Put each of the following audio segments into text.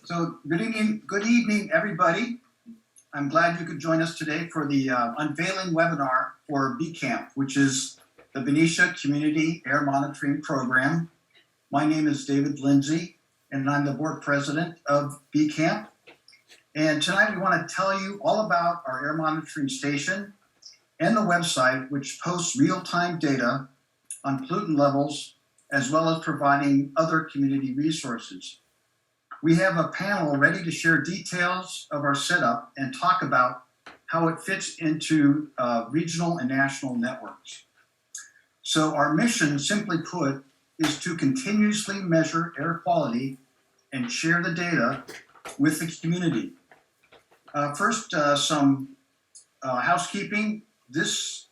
So good evening, everybody. I'm glad you could join us today for the unveiling webinar for BCAMP, which is the Benicia Community Air Monitoring Program. My name is David Lindsay, and I'm the board president of BCAMP. And tonight we want to tell you all about our air monitoring station and the website, which posts real-time data on pollutant levels, as well as providing other community resources. We have a panel ready to share details of our setup and talk about how it fits into regional and national networks. So our mission, simply put, is to continuously measure air quality and share the data with the community. First, some housekeeping. This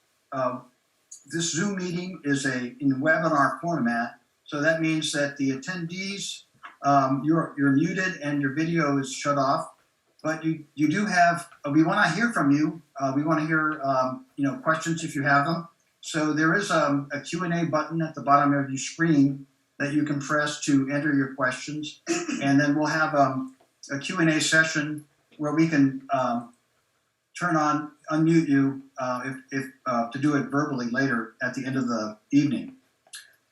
Zoom meeting is in webinar format, so that means that the attendees, you're muted and your video is shut off, but you do have, we want to hear from you. We want to hear questions if you have them. So there is a Q&A button at the bottom of your screen that you can press to enter your questions, and then we'll have a Q&A session where we can unmute you if to do it verbally later at the end of the evening.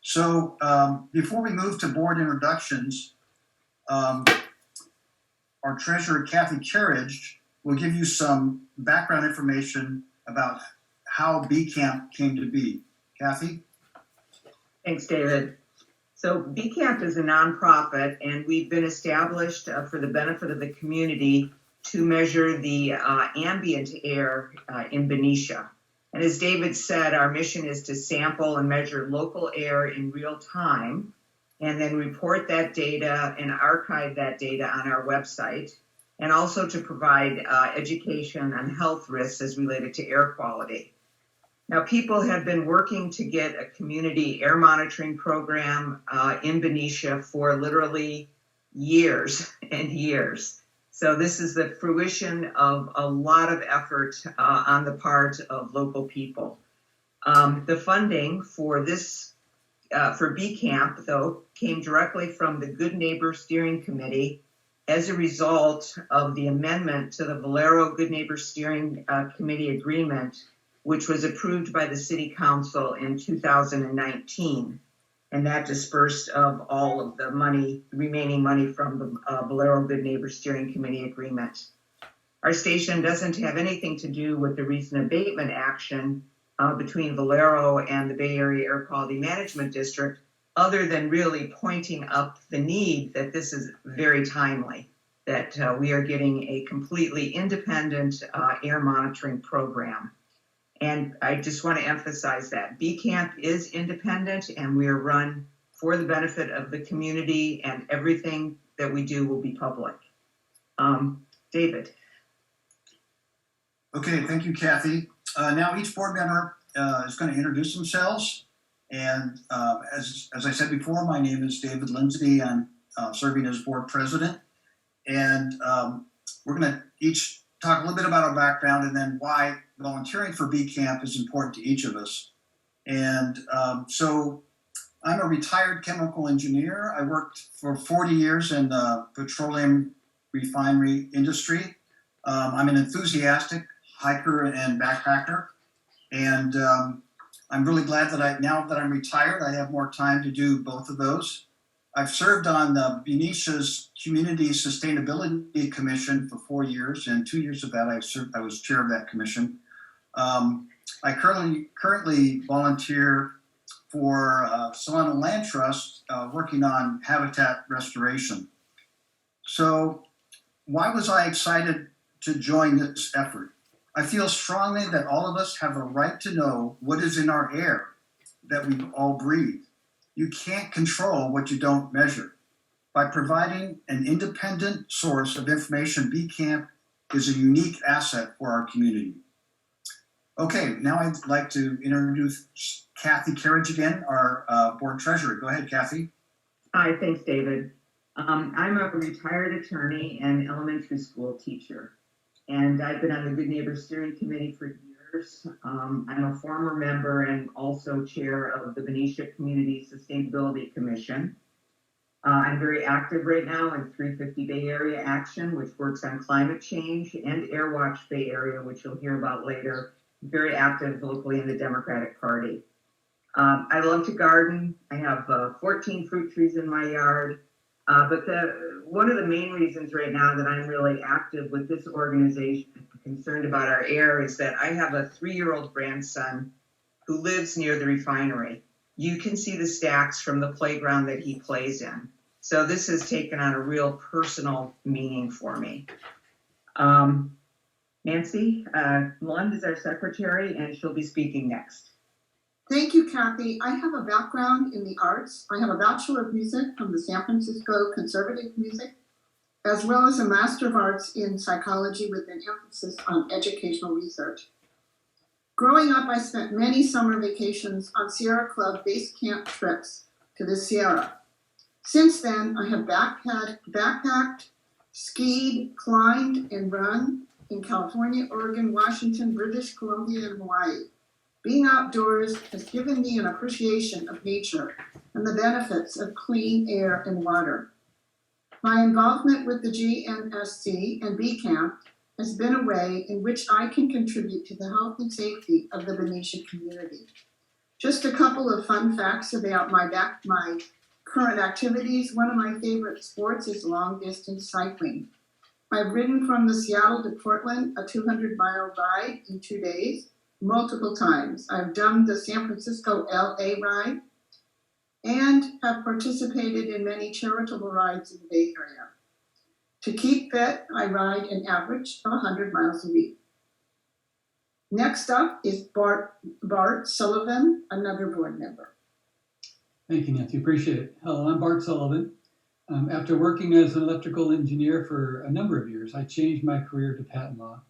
So before we move to board introductions, our treasurer, Kathy Carriage, will give you some background information about how BCAMP came to be. Kathy? Thanks, David. So BCAMP is a nonprofit, and we've been established for the benefit of the community to measure the ambient air in Benicia. And as David said, our mission is to sample and measure local air in real time, and then report that data and archive that data on our website, and also to provide education on health risks as related to air quality. Now, people have been working to get a community air monitoring program in Benicia for literally years and years. So this is the fruition of a lot of effort on the part of local people. The funding for this for BCAMP, though, came directly from the Good Neighbor Steering Committee as a result of the amendment to the Valero Good Neighbor Steering Committee agreement, which was approved by the City Council in 2019. And that dispersed of all of the remaining money from the Valero Good Neighbor Steering Committee agreement. Our station doesn't have anything to do with the recent abatement action between Valero and the Bay Area Air Quality Management District, other than really pointing up the need that this is very timely, that we are getting a completely independent air monitoring program. And I just want to emphasize that BCAMP is independent, and we are run for the benefit of the community, and everything that we do will be public. David. Okay, thank you, Kathy. Now each board member is going to introduce themselves. And as I said before, my name is David Lindsay. I'm serving as board president. And we're going to each talk a little bit about our background and then why volunteering for BCAMP is important to each of us. And so I'm a retired chemical engineer. I worked for 40 years in the petroleum refinery industry. I'm an enthusiastic hiker and backpacker. And I'm really glad that now that I'm retired, I have more time to do both of those. I've served on the Benicia's Community Sustainability Commission for 4 years, and 2 years of that I was chair of that commission. I currently volunteer for Solano Land Trust, working on habitat restoration. So why was I excited to join this effort? I feel strongly that all of us have a right to know what is in our air that we all breathe. You can't control what you don't measure. By providing an independent source of information, BCAMP is a unique asset for our community. Okay, now I'd like to introduce Kathy Carriage again, our board treasurer. Go ahead, Kathy. Hi, thanks, David. I'm a retired attorney and elementary school teacher, and I've been on the Good Neighbor Steering Committee for years. I'm a former member and also chair of the Benicia Community Sustainability Commission. I'm very active right now in 350 Bay Area Action, which works on climate change, and Airwatch Bay Area, which you'll hear about later. Very active locally in the Democratic Party. I love to garden. I have 14 fruit trees in my yard. But one of the main reasons right now that I'm really active with this organization, concerned about our air, is that I have a 3-year-old grandson who lives near the refinery. You can see the stacks from the playground that he plays in. So this has taken on a real personal meaning for me. Nancy Lund is our secretary, and she'll be speaking next. Thank you, Kathy. I have a background in the arts. I have a Bachelor of Music from the San Francisco Conservative Music, as well as a Master of Arts in Psychology with an emphasis on educational research. Growing up, I spent many summer vacations on Sierra Club base camp trips to the Sierra. Since then, I have backpacked, skied, climbed, and run in California, Oregon, Washington, British Columbia, and Hawaii. Being outdoors has given me an appreciation of nature and the benefits of clean air and water. My involvement with the GNSC and BCAMP has been a way in which I can contribute to the health and safety of the Benicia community. Just a couple of fun facts about my current activities. One of my favorite sports is long-distance cycling. I've ridden from the Seattle to Portland, a 200-mile ride in 2 days, multiple times. I've done the San Francisco LA ride and have participated in many charitable rides in the Bay Area. To keep fit, I ride an average of 100 miles a week. Next up is Bart Sullivan, another board member. Thank you, Nancy. Appreciate it. Hello, I'm Bart Sullivan. After working as an electrical engineer for a number of years, I changed my career to patent law.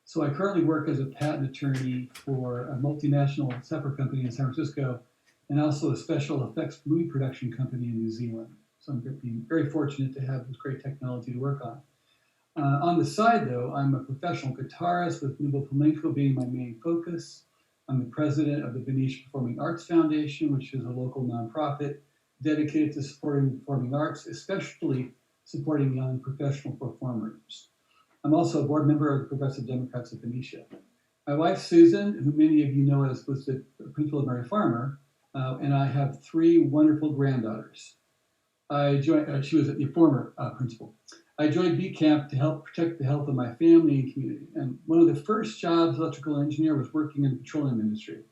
So I currently work as a patent attorney for a multinational software company in San Francisco and also a special effects movie production company in New Zealand. So I'm being very fortunate to have this great technology to work on. On the side, though, I'm a professional guitarist with Nubo Flamenco being my main focus. I'm the president of the Benicia Performing Arts Foundation, which is a local nonprofit dedicated to supporting the performing arts, especially supporting young professional performers. I'm also a board member of the Progressive Democrats of Benicia. My wife, Susan, who many of you know as was the principal of Mary Farmer, and I have 3 wonderful granddaughters. She was the former principal. I joined BCAMP to help protect the health of my family and community. And one of the first jobs as electrical engineer was working in the petroleum industry.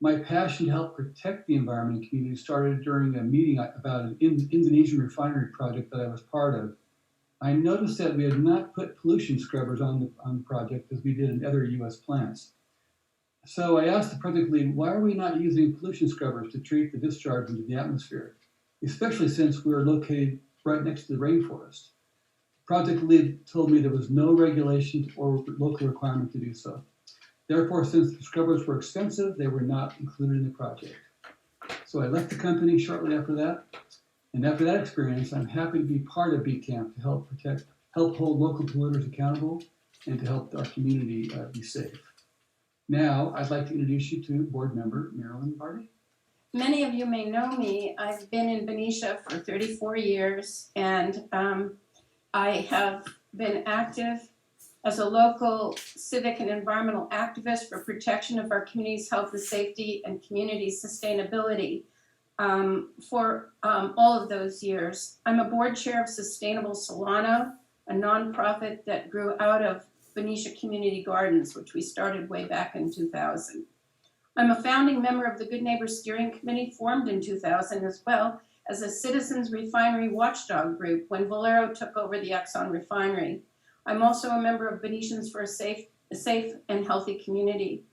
My passion to help protect the environment and community started during a meeting about an Indonesian refinery project that I was part of. I noticed that we had not put pollution scrubbers on the project as we did in other U.S. plants. So I asked the project lead, why are we not using pollution scrubbers to treat the discharge into the atmosphere, especially since we are located right next to the rainforest? Project lead told me there was no regulation or local requirement to do so. Therefore, since the scrubbers were expensive, they were not included in the project. So I left the company shortly after that. And after that experience, I'm happy to be part of BCAMP to help hold local polluters accountable and to help our community be safe. Now, I'd like to introduce you to board member Marilyn Hardy. Many of you may know me. I've been in Benicia for 34 years, and I have been active as a local civic and environmental activist for protection of our community's health and safety and community sustainability for all of those years. I'm a board chair of Sustainable Solano, a nonprofit that grew out of Benicia Community Gardens, which we started way back in 2000. I'm a founding member of the Good Neighbor Steering Committee, formed in 2000, as well as a citizens refinery watchdog group when Valero took over the Exxon refinery. I'm also a member of Venetians for a safe and healthy community.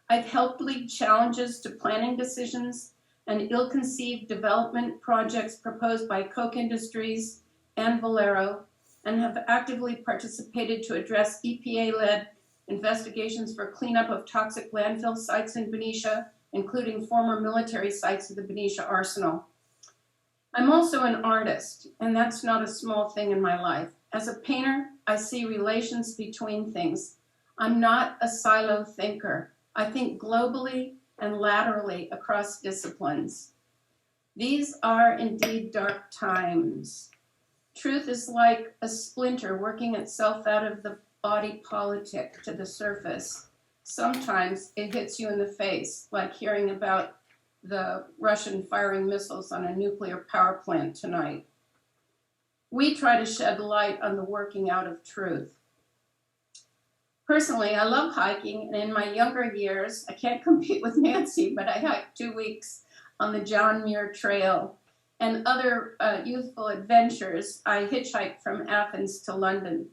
I've helped lead challenges to planning decisions and ill-conceived development projects proposed by Koch Industries and Valero, and have actively participated to address EPA-led investigations for cleanup of toxic landfill sites in Benicia, including former military sites of the Benicia Arsenal. I'm also an artist, and that's not a small thing in my life. As a painter, I see relations between things. I'm not a silo thinker. I think globally and laterally across disciplines. These are indeed dark times. Truth is like a splinter working itself out of the body politic to the surface. Sometimes it hits you in the face, like hearing about the Russian firing missiles on a nuclear power plant tonight. We try to shed light on the working out of truth. Personally, I love hiking, and in my younger years, I can't compete with Nancy, but I hiked 2 weeks on the John Muir Trail and other youthful adventures. I hitchhiked from Athens to London.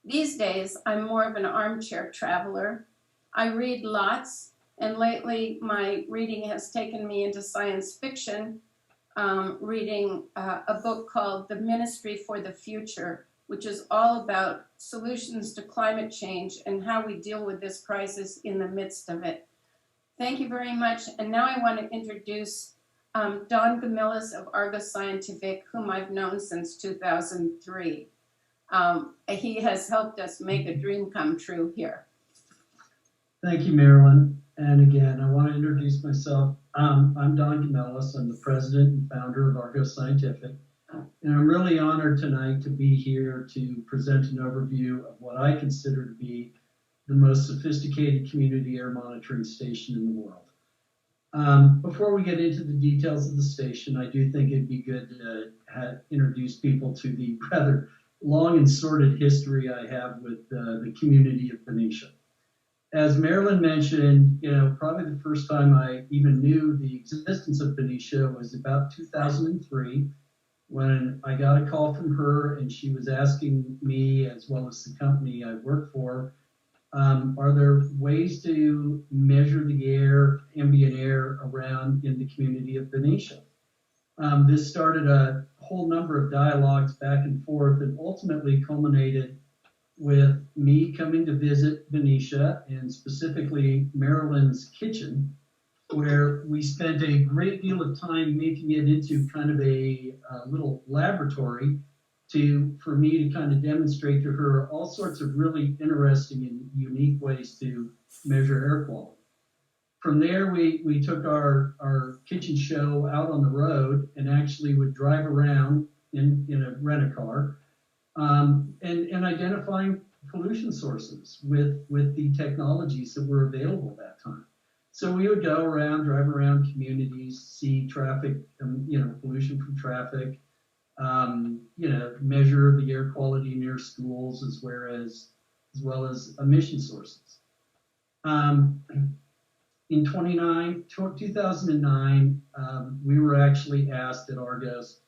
These days, I'm more of an armchair traveler. I read lots, and lately my reading has taken me into science fiction, reading a book called The Ministry for the Future, which is all about solutions to climate change and how we deal with this crisis in the midst of it. Thank you very much. And now I want to introduce Don Gamillis of Argus Scientific, whom I've known since 2003. He has helped us make a dream come true here. Thank you, Marilyn. And again, I want to introduce myself. I'm Don Gamillis. I'm the president and founder of Argus Scientific. And I'm really honored tonight to be here to present an overview of what I consider to be the most sophisticated community air monitoring station in the world. Before we get into the details of the station, I do think it'd be good to introduce people to the rather long and sordid history I have with the community of Benicia. As Marilyn mentioned, probably the first time I even knew the existence of Benicia was about 2003, when I got a call from her and she was asking me, as well as the company I work for, are there ways to measure the air, ambient air around in the community of Benicia? This started a whole number of dialogues back and forth and ultimately culminated with me coming to visit Benicia, and specifically Marilyn's kitchen, where we spent a great deal of time making it into kind of a little laboratory for me to kind of demonstrate to her all sorts of really interesting and unique ways to measure air quality. From there, we took our kitchen show out on the road and actually would drive around in a rent-a-car and identifying pollution sources with the technologies that were available at that time. So we would go around, drive around communities, see traffic, pollution from traffic, measure the air quality near schools as well as emission sources. In 2009, we were actually asked at Argus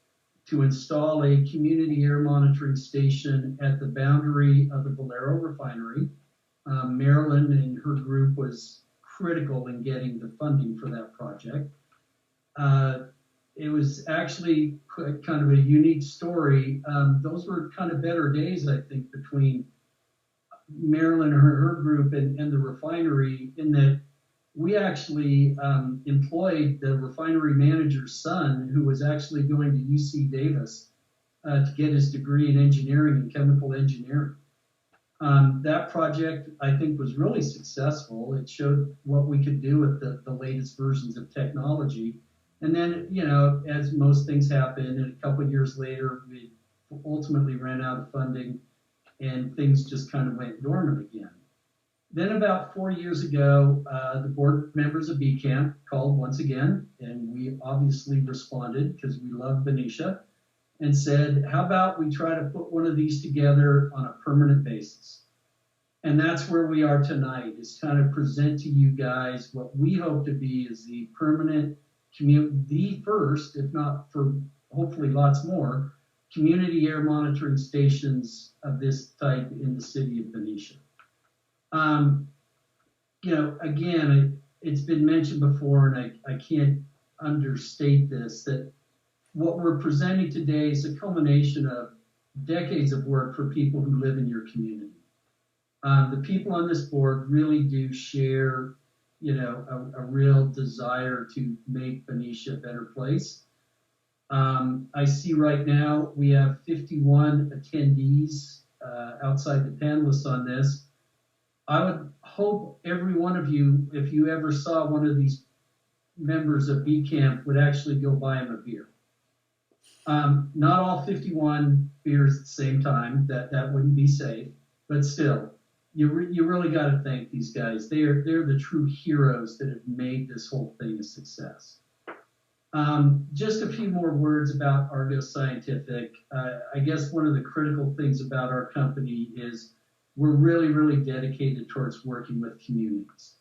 to install a community air monitoring station at the boundary of the Valero refinery. Marilyn and her group was critical in getting the funding for that project. It was actually kind of a unique story. Those were kind of better days, I think, between Marilyn and her group and the refinery, in that we actually employed the refinery manager's son, who was actually going to UC Davis to get his degree in engineering and chemical engineering. That project, I think, was really successful. It showed what we could do with the latest versions of technology. And then, as most things happen, and a couple of years later, we ultimately ran out of funding and things just kind of went dormant again. Then about 4 years ago, the board members of BCAMP called once again, and we obviously responded because we love Benicia, and said, how about we try to put one of these together on a permanent basis? And that's where we are tonight, is kind of present to you guys what we hope to be is the permanent the first, if not for hopefully lots more, community air monitoring stations of this type in the city of Benicia. Again, it's been mentioned before, and I can't understate this, that what we're presenting today is a culmination of decades of work for people who live in your community. The people on this board really do share, a real desire to make Benicia a better place. I see right now we have 51 attendees outside the panelists on this. I would hope every one of you, if you ever saw one of these, members of BCAMP would actually go buy him a beer. Not all 51 beers at the same time, that wouldn't be safe, but still, you really got to thank these guys. They're the true heroes that have made this whole thing a success. Just a few more words about Argos Scientific. I guess one of the critical things about our company is we're really, really dedicated towards working with communities.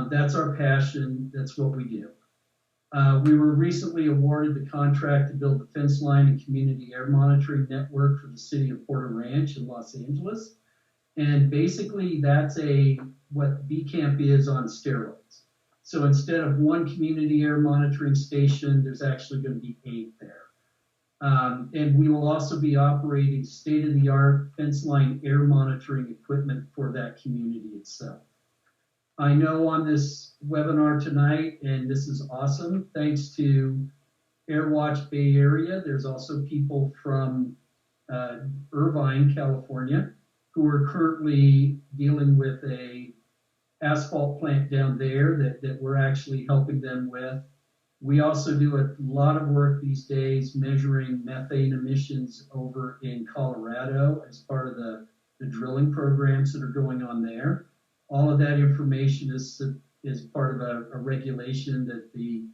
That's our passion. That's what we do. We were recently awarded the contract to build the fence line and community air monitoring network for the city of Porter Ranch in Los Angeles. And basically that's what BCAMP is on steroids. So instead of one community air monitoring station, there's actually going to be 8 there. And we will also be operating state-of-the-art fence line air monitoring equipment for that community itself. I know on this webinar tonight, and this is awesome, thanks to Airwatch Bay Area, there's also people from Irvine, California, who are currently dealing with a asphalt plant down there that we're actually helping them with. We also do a lot of work these days measuring methane emissions over in Colorado as part of the drilling programs that are going on there. All of that information is part of a regulation that the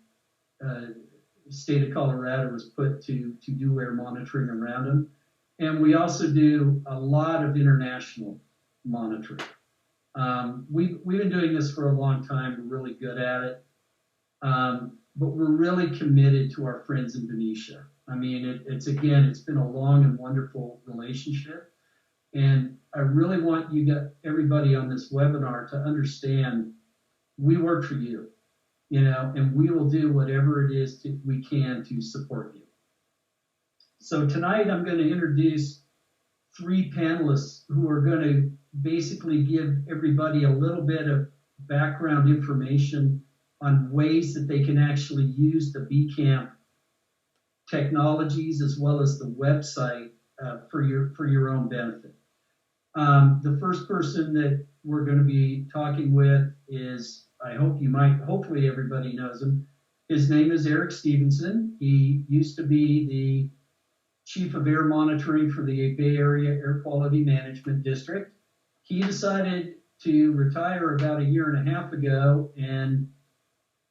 state of Colorado has put to do air monitoring around them. And we also do a lot of international monitoring. We've been doing this for a long time. We're really good at it. But we're really committed to our friends in Benicia. I mean, it's been a long and wonderful relationship. And I really want everybody on this webinar to understand we work for you, and we will do whatever it is we can to support you. So tonight I'm going to introduce 3 panelists who are going to basically give everybody a little bit of background information on ways that they can actually use the BCAMP technologies as well as the website for your own benefit. The first person that we're going to be talking with is, hopefully everybody knows him. His name is Eric Stevenson. He used to be the Chief of Air Monitoring for the Bay Area Air Quality Management District. He decided to retire about a year and a half ago, and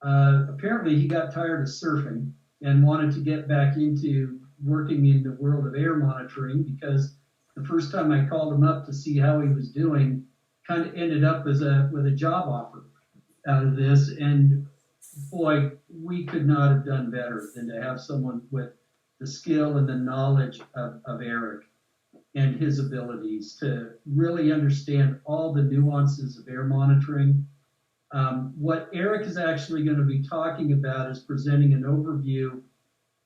apparently he got tired of surfing and wanted to get back into working in the world of air monitoring, because the first time I called him up to see how he was doing, kind of ended up with a job offer out of this. And boy, we could not have done better than to have someone with the skill and the knowledge of Eric and his abilities to really understand all the nuances of air monitoring. What Eric is actually going to be talking about is presenting an overview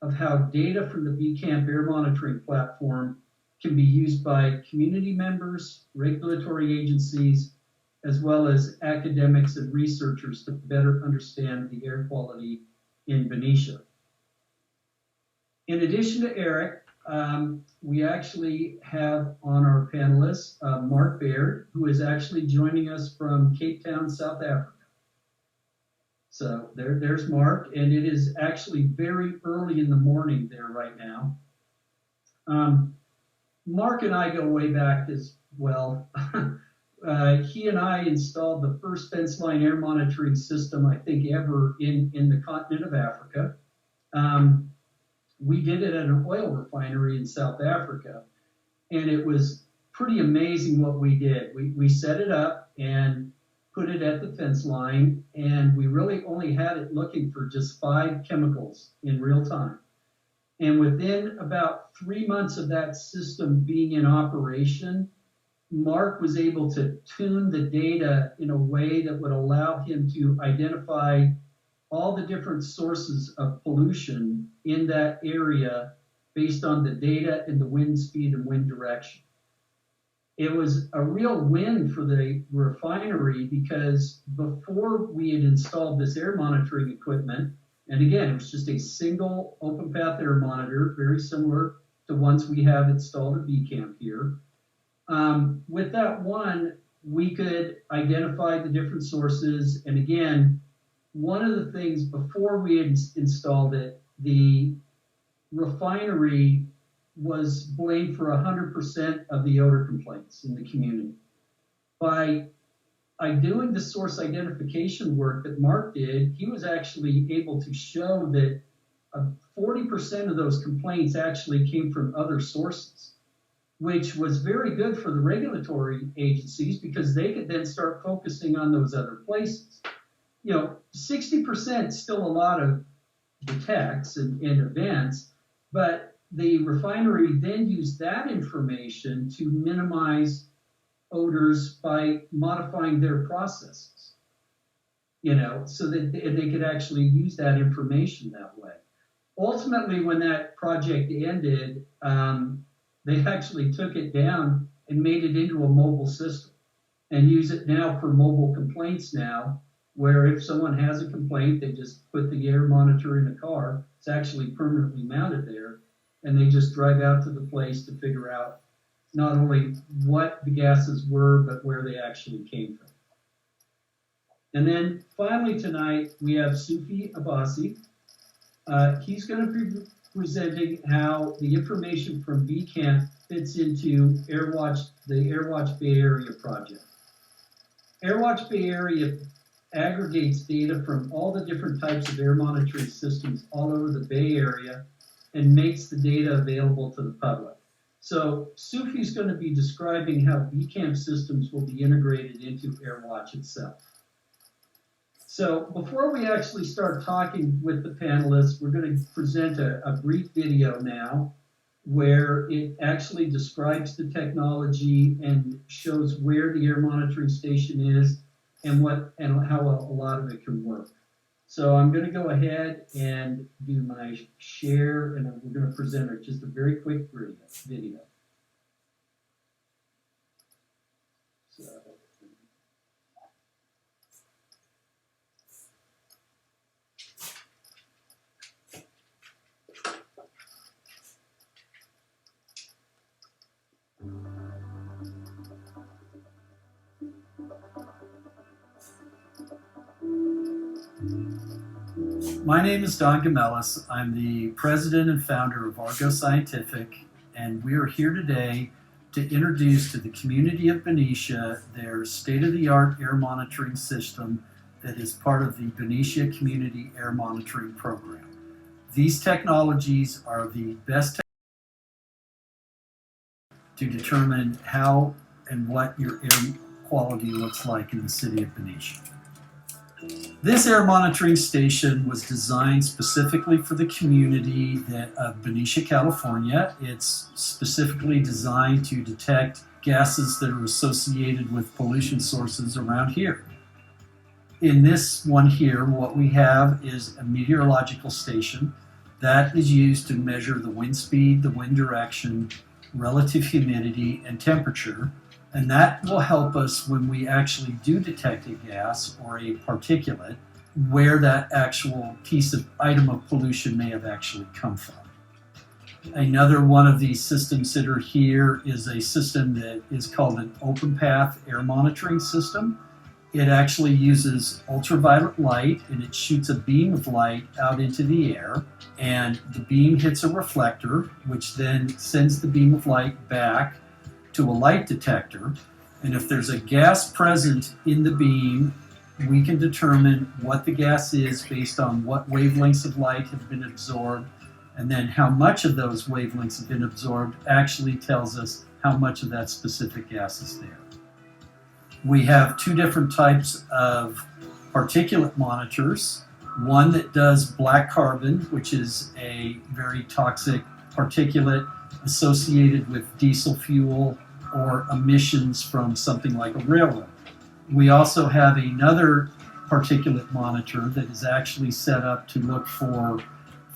of how data from the BCAMP air monitoring platform can be used by community members, regulatory agencies, as well as academics and researchers to better understand the air quality in Benicia. In addition to Eric, we actually have on our panelists Mark Baird, who is actually joining us from Cape Town, South Africa. So there's Mark, and it is actually very early in the morning there right now. Mark and I go way back as well. He and I installed the first fence line air monitoring system, I think, ever in the continent of Africa. We did it at an oil refinery in South Africa, and it was pretty amazing what we did. We set it up and put it at the fence line, and we really only had it looking for just 5 chemicals in real time. And within about 3 months of that system being in operation, Mark was able to tune the data in a way that would allow him to identify all the different sources of pollution in that area based on the data and the wind speed and wind direction. It was a real win for the refinery, because before we had installed this air monitoring equipment, and again, it was just a single open path air monitor, very similar to ones we have installed at BCAMP here. With that one, we could identify the different sources, and again, one of the things before we had installed it, the refinery was blamed for 100% of the odor complaints in the community. By doing the source identification work that Mark did, he was actually able to show that 40% of those complaints actually came from other sources, which was very good for the regulatory agencies because they could then start focusing on those other places. 60% is still a lot of detects and events, but the refinery then used that information to minimize odors by modifying their processes, so that they could actually use that information that way. Ultimately, when that project ended, they actually took it down and made it into a mobile system and use it now for mobile complaints now, where if someone has a complaint, they just put the air monitor in a car. It's actually permanently mounted there, and they just drive out to the place to figure out not only what the gases were, but where they actually came from. And then finally tonight, we have Sufi Abbasi. He's going to be presenting how the information from BCAMP fits into Airwatch, the Airwatch Bay Area project. Airwatch Bay Area aggregates data from all the different types of air monitoring systems all over the Bay Area and makes the data available to the public. So Sufi's going to be describing how BCAMP systems will be integrated into Airwatch itself. So before we actually start talking with the panelists, we're going to present a brief video now where it actually describes the technology and shows where the air monitoring station is and how a lot of it can work. So I'm going to go ahead and do my share, and we're going to present just a very quick video. So. My name is Don Gamelis. I'm the president and founder of Argo Scientific, and we are here today to introduce to the community of Benicia their state-of-the-art air monitoring system that is part of the Benicia Community Air Monitoring Program. These technologies are the best to determine how and what your air quality looks like in the city of Benicia. This air monitoring station was designed specifically for the community of Benicia, California. It's specifically designed to detect gases that are associated with pollution sources around here. In this one here, what we have is a meteorological station that is used to measure the wind speed, the wind direction, relative humidity, and temperature. And that will help us when we actually do detect a gas or a particulate, where that actual item of pollution may have actually come from. Another one of these systems that are here is a system that is called an open path air monitoring system. It actually uses ultraviolet light, and it shoots a beam of light out into the air, and the beam hits a reflector, which then sends the beam of light back to a light detector, and if there's a gas present in the beam, we can determine what the gas is based on what wavelengths of light have been absorbed, and then how much of those wavelengths have been absorbed actually tells us how much of that specific gas is there. We have two different types of particulate monitors. One that does black carbon, which is a very toxic particulate associated with diesel fuel or emissions from something like a railroad. We also have another particulate monitor that is actually set up to look for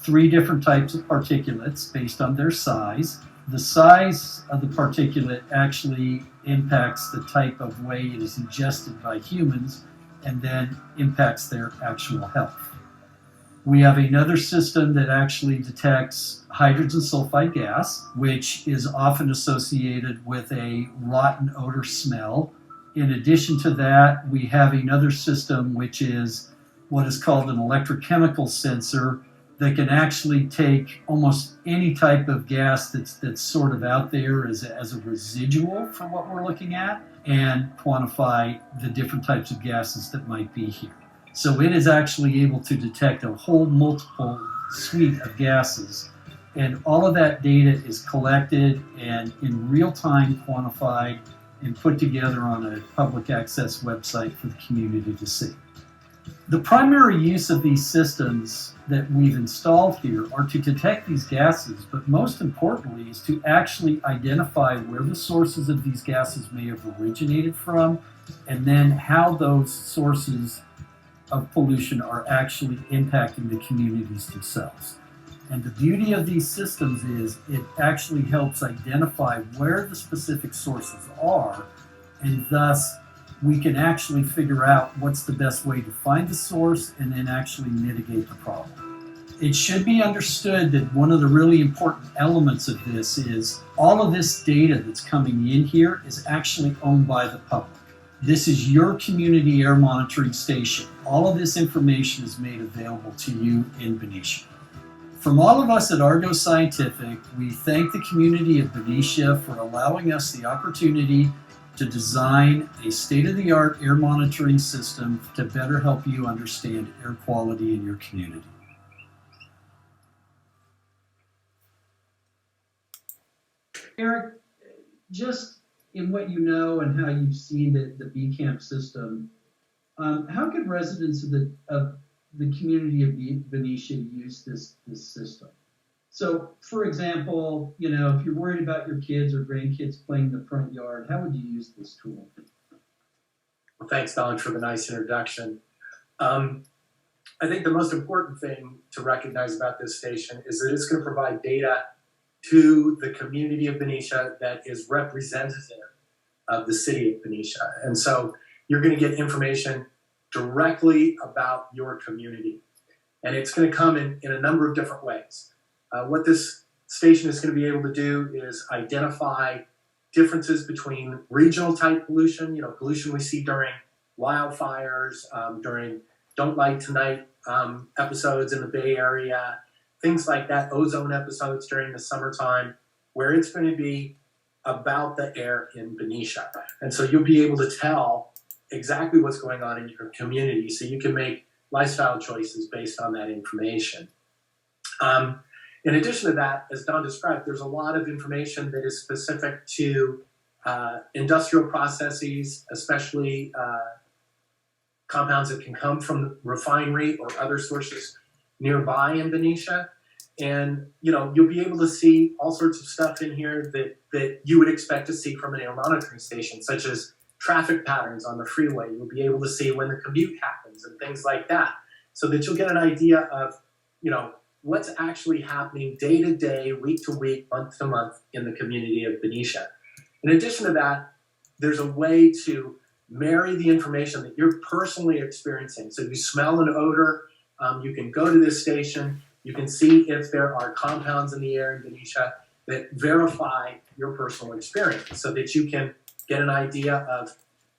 three different types of particulates based on their size. The size of the particulate actually impacts the type of way it is ingested by humans and then impacts their actual health. We have another system that actually detects hydrogen sulfide gas, which is often associated with a rotten odor smell. In addition to that, we have another system which is what is called an electrochemical sensor that can actually take almost any type of gas that's sort of out there as a residual for what we're looking at, and quantify the different types of gases that might be here. So it is actually able to detect a whole multiple suite of gases, and all of that data is collected and in real time quantified and put together on a public access website for the community to see. The primary use of these systems that we've installed here are to detect these gases, but most importantly is to actually identify where the sources of these gases may have originated from, and then how those sources of pollution are actually impacting the communities themselves. And the beauty of these systems is it actually helps identify where the specific sources are, and thus we can actually figure out what's the best way to find the source and then actually mitigate the problem. It should be understood that one of the really important elements of this is all of this data that's coming in here is actually owned by the public. This is your community air monitoring station. All of this information is made available to you in Benicia. From all of us at Argos Scientific, we thank the community of Benicia for allowing us the opportunity to design a state-of-the-art air monitoring system to better help you understand air quality in your community. Eric, just in what you know and how you've seen the BCAMP system, how can residents of the community of Benicia use this system? So, for example, if you're worried about your kids or grandkids playing in the front yard, how would you use this tool? Well, thanks, Don, for the nice introduction. I think the most important thing to recognize about this station is that it's going to provide data to the community of Benicia that is representative of the city of Benicia. And so you're going to get information directly about your community. And it's going to come in a number of different ways. What this station is going to be able to do is identify differences between regional type pollution, pollution we see during wildfires, during Don't Light Tonight episodes in the Bay Area, things like that, ozone episodes during the summertime, where it's going to be about the air in Benicia. And so you'll be able to tell exactly what's going on in your community so you can make lifestyle choices based on that information. In addition to that, as Don described, there's a lot of information that is specific to industrial processes, especially compounds that can come from the refinery or other sources nearby in Benicia. And you'll be able to see all sorts of stuff in here that you would expect to see from an air monitoring station, such as traffic patterns on the freeway. You'll be able to see when the commute happens and things like that, so that you'll get an idea of what's actually happening day to day, week to week, month to month in the community of Benicia. In addition to that, there's a way to marry the information that you're personally experiencing. So you smell an odor, you can go to this station, you can see if there are compounds in the air in Benicia that verify your personal experience, so that you can get an idea of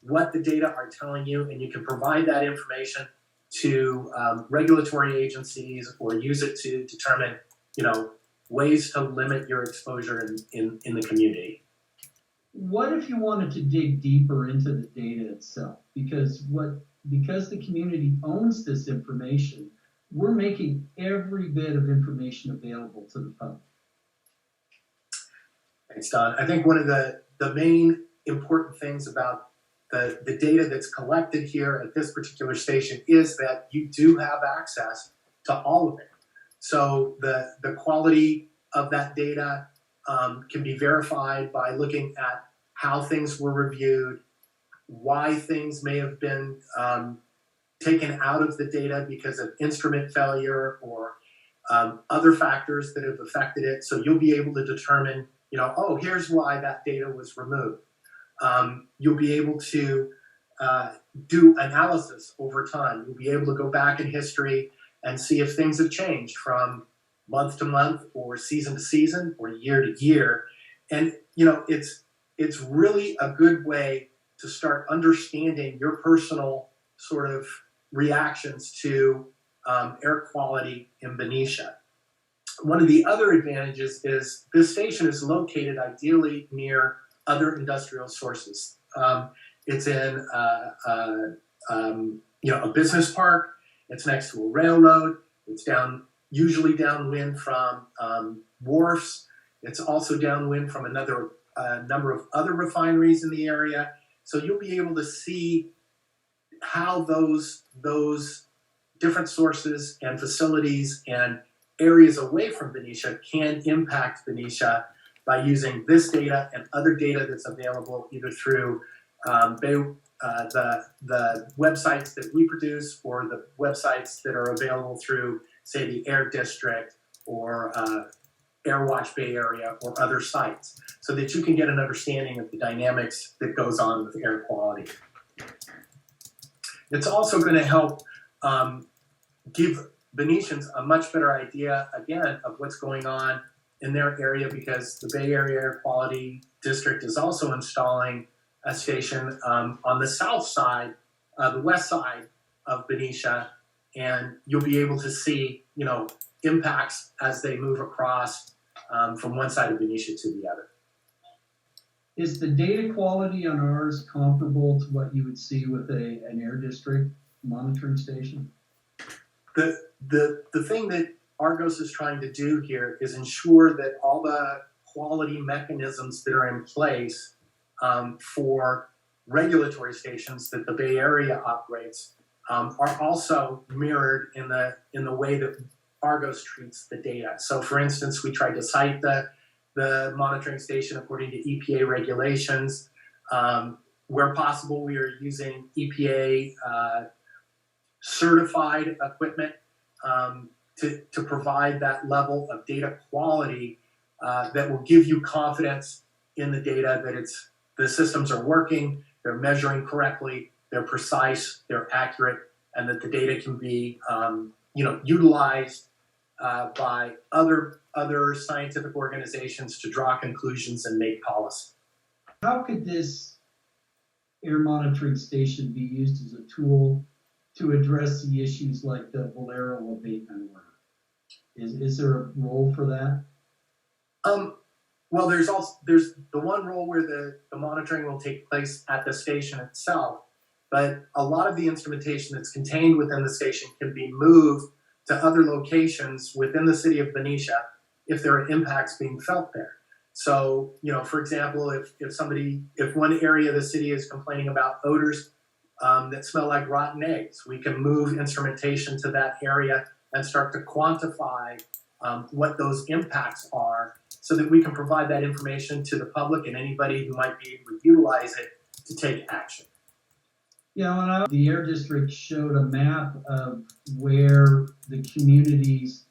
what the data are telling you, and you can provide that information to regulatory agencies or use it to determine, ways to limit your exposure in the community. What if you wanted to dig deeper into the data itself? Because the community owns this information, we're making every bit of information available to the public. Thanks, Don. I think one of the main important things about the data that's collected here at this particular station is that you do have access to all of it. So the quality of that data can be verified by looking at how things were reviewed, why things may have been taken out of the data because of instrument failure or other factors that have affected it. So you'll be able to determine, here's why that data was removed. You'll be able to do analysis over time. You'll be able to go back in history and see if things have changed from month to month or season to season or year to year. And, it's really a good way to start understanding your personal sort of reactions to air quality in Benicia. One of the other advantages is this station is located ideally near other industrial sources. It's in a business park. It's next to a railroad. It's usually downwind from wharfs. It's also downwind from another number of other refineries in the area. So you'll be able to see how those different sources and facilities and areas away from Benicia can impact Benicia by using this data and other data that's available either through the websites that we produce or the websites that are available through, say, the Air District or Airwatch Bay Area or other sites, so that you can get an understanding of the dynamics that goes on with air quality. It's also going to help give Venetians a much better idea, again, of what's going on in their area, because the Bay Area Air Quality District is also installing a station on the south side, the west side of Benicia, and you'll be able to see, impacts as they move across from one side of Benicia to the other. Is the data quality on ours comparable to what you would see with an air district monitoring station? The thing that Argos is trying to do here is ensure that all the quality mechanisms that are in place for regulatory stations that the Bay Area operates are also mirrored in the way that Argos treats the data. So, for instance, we tried to cite the monitoring station according to EPA regulations. Where possible, we are using EPA certified equipment to provide that level of data quality that will give you confidence in the data that the systems are working, they're measuring correctly, they're precise, they're accurate, and that the data can be utilized by other scientific organizations to draw conclusions and make policy. How could this air monitoring station be used as a tool to address the issues like the Valero abatement order? Is there a role for that? Well, there's the one role where the monitoring will take place at the station itself, but a lot of the instrumentation that's contained within the station can be moved to other locations within the city of Benicia if there are impacts being felt there. So, for example, if one area of the city is complaining about odors that smell like rotten eggs, we can move instrumentation to that area and start to quantify what those impacts are, so that we can provide that information to the public and anybody who might be able to utilize it to take action. The Air District showed a map of where the communities,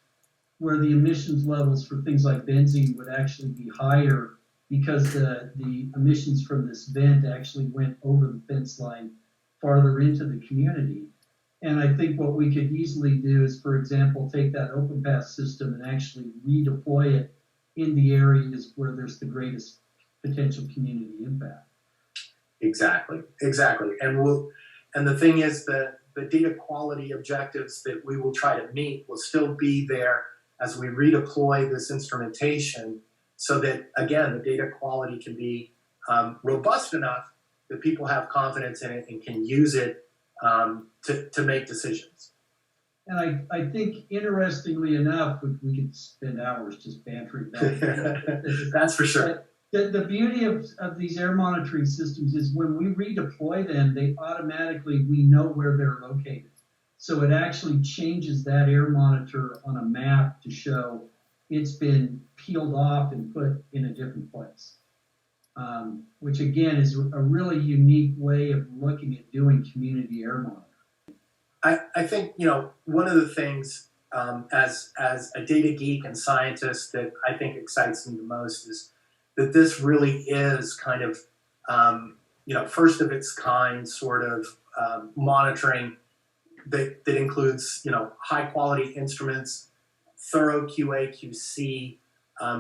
where the emissions levels for things like benzene would actually be higher because the emissions from this vent actually went over the fence line farther into the community. And I think what we could easily do is, for example, take that open path system and actually redeploy it in the areas where there's the greatest potential community impact. Exactly. And the thing is that the data quality objectives that we will try to meet will still be there as we redeploy this instrumentation, so that, again, the data quality can be robust enough that people have confidence in it and can use it to make decisions. And I think, interestingly enough, we could spend hours just bantering about That's for sure. The beauty of these air monitoring systems is when we redeploy them, we know where they're located. So it actually changes that air monitor on a map to show it's been peeled off and put in a different place. Which again is a really unique way of looking at doing community air monitoring. I think, one of the things as a data geek and scientist that I think excites me the most is that this really is kind of, first of its kind sort of monitoring that includes, high quality instruments, thorough QA, QC.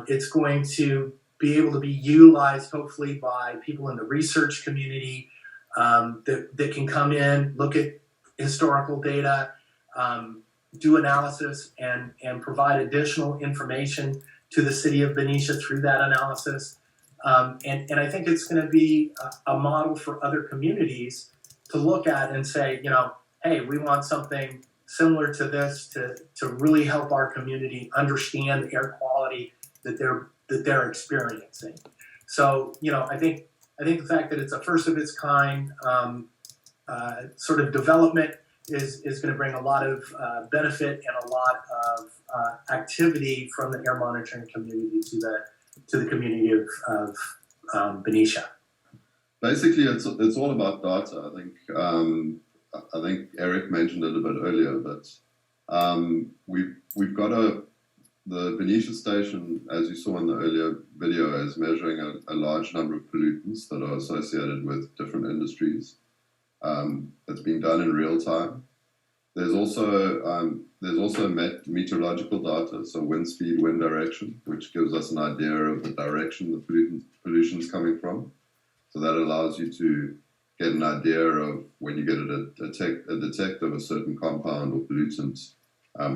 It's going to be able to be utilized hopefully by people in the research community that can come in, look at historical data, do analysis, and provide additional information to the city of Benicia through that analysis. And I think it's going to be a model for other communities to look at and say, hey, we want something similar to this to really help our community understand the air quality that they're experiencing. So, I think the fact that it's a first of its kind sort of development is going to bring a lot of benefit and a lot of activity from the air monitoring community to the community of Benicia. Basically, it's all about data. I think Eric mentioned it a bit earlier, but we've got the Benicia station, as you saw in the earlier video, is measuring a large number of pollutants that are associated with different industries. It's being done in real time. There's also meteorological data, so wind speed, wind direction, which gives us an idea of the direction the pollution's coming from. So that allows you to get an idea of when you get a detect of a certain compound or pollutant,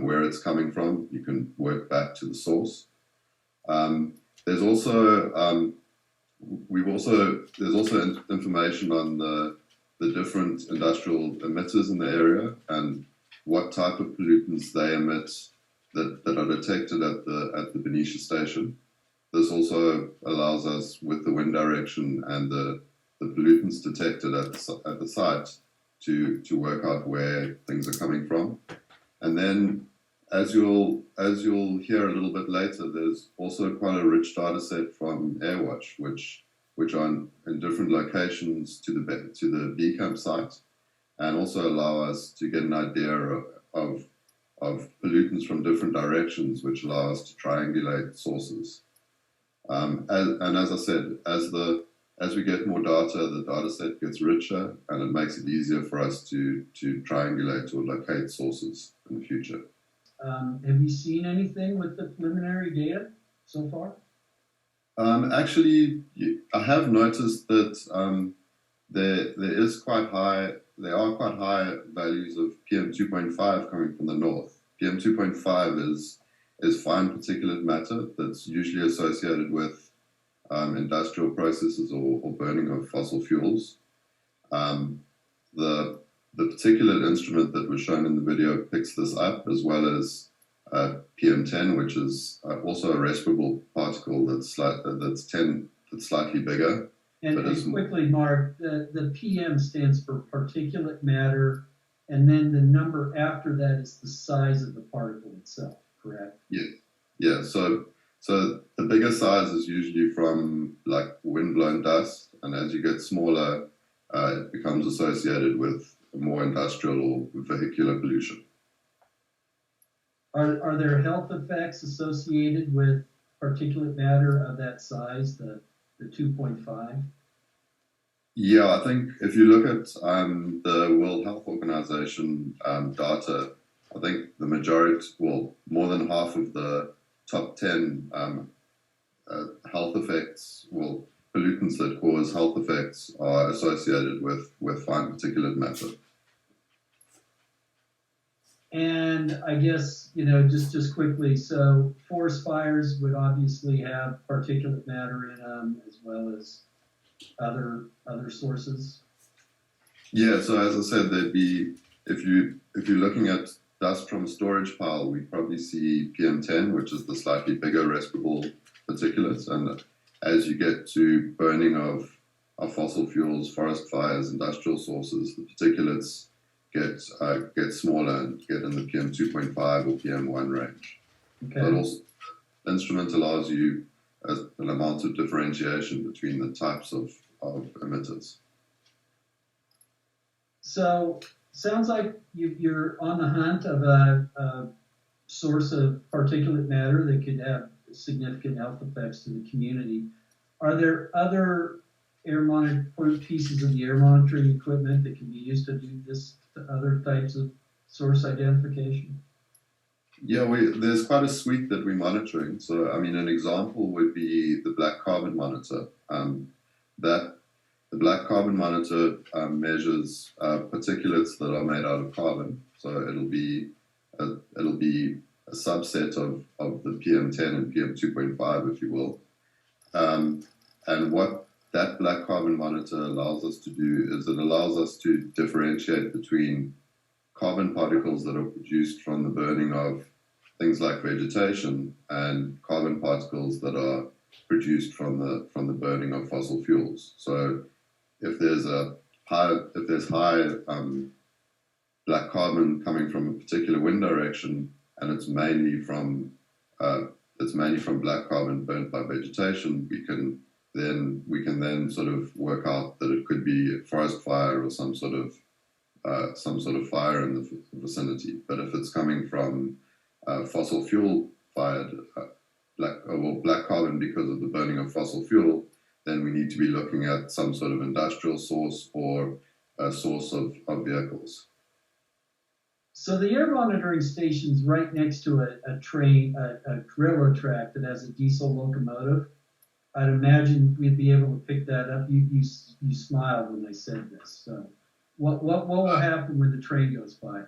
where it's coming from. You can work back to the source. There's also information on the different industrial emitters in the area and what type of pollutants they emit that are detected at the Benicia station. This also allows us, with the wind direction and the pollutants detected at the site, to work out where things are coming from. And then, as you'll hear a little bit later, there's also quite a rich data set from Airwatch, which are in different locations to the BCAMP site, and also allow us to get an idea of pollutants from different directions, which allow us to triangulate sources. And as I said, as we get more data, the data set gets richer, and it makes it easier for us to triangulate or locate sources in the future. Have you seen anything with the preliminary data so far? Actually, I have noticed that there are quite high values of PM2.5 coming from the north. PM2.5 is fine particulate matter that's usually associated with industrial processes or burning of fossil fuels. The particulate instrument that was shown in the video picks this up, as well as PM10, which is also a respirable particle that's slightly bigger. And quickly, Mark, the PM stands for particulate matter, and then the number after that is the size of the particle itself, correct? Yeah. So the bigger size is usually from like wind-blown dust, and as you get smaller, it becomes associated with more industrial or vehicular pollution. Are there health effects associated with particulate matter of that size, the 2.5? Yeah, I think if you look at the World Health Organization data, I think the majority, more than half of the top 10 health effects, pollutants that cause health effects are associated with fine particulate matter. And I guess, just quickly, so forest fires would obviously have particulate matter in them, as well as other sources. Yeah, so as I said, there'd be, if you're looking at dust from a storage pile, we probably see PM10, which is the slightly bigger respirable particulates. And as you get to burning of fossil fuels, forest fires, industrial sources, the particulates get smaller and get in the PM2.5 or PM1 range. Okay. But also, the instrument allows you an amount of differentiation between the types of emitters. So, sounds like you're on the hunt of a source of particulate matter that could have significant health effects to the community. Are there other pieces of the air monitoring equipment that can be used to do this to other types of source identification? Yeah, there's quite a suite that we're monitoring. So, an example would be the black carbon monitor. The black carbon monitor measures particulates that are made out of carbon. So it'll be a subset of the PM10 and PM2.5, if you will. And what that black carbon monitor allows us to do is it allows us to differentiate between carbon particles that are produced from the burning of things like vegetation and carbon particles that are produced from the burning of fossil fuels. So if there's high black carbon coming from a particular wind direction, and it's mainly from black carbon burnt by vegetation, we can then sort of work out that it could be a forest fire or some sort of fire in the vicinity. But if it's coming from fossil fuel fired black carbon because of the burning of fossil fuel, then we need to be looking at some sort of industrial source or a source of vehicles. So the air monitoring station's right next to a train, a railroad track that has a diesel locomotive. I'd imagine we'd be able to pick that up. You smiled when I said this. So what will happen when the train goes by?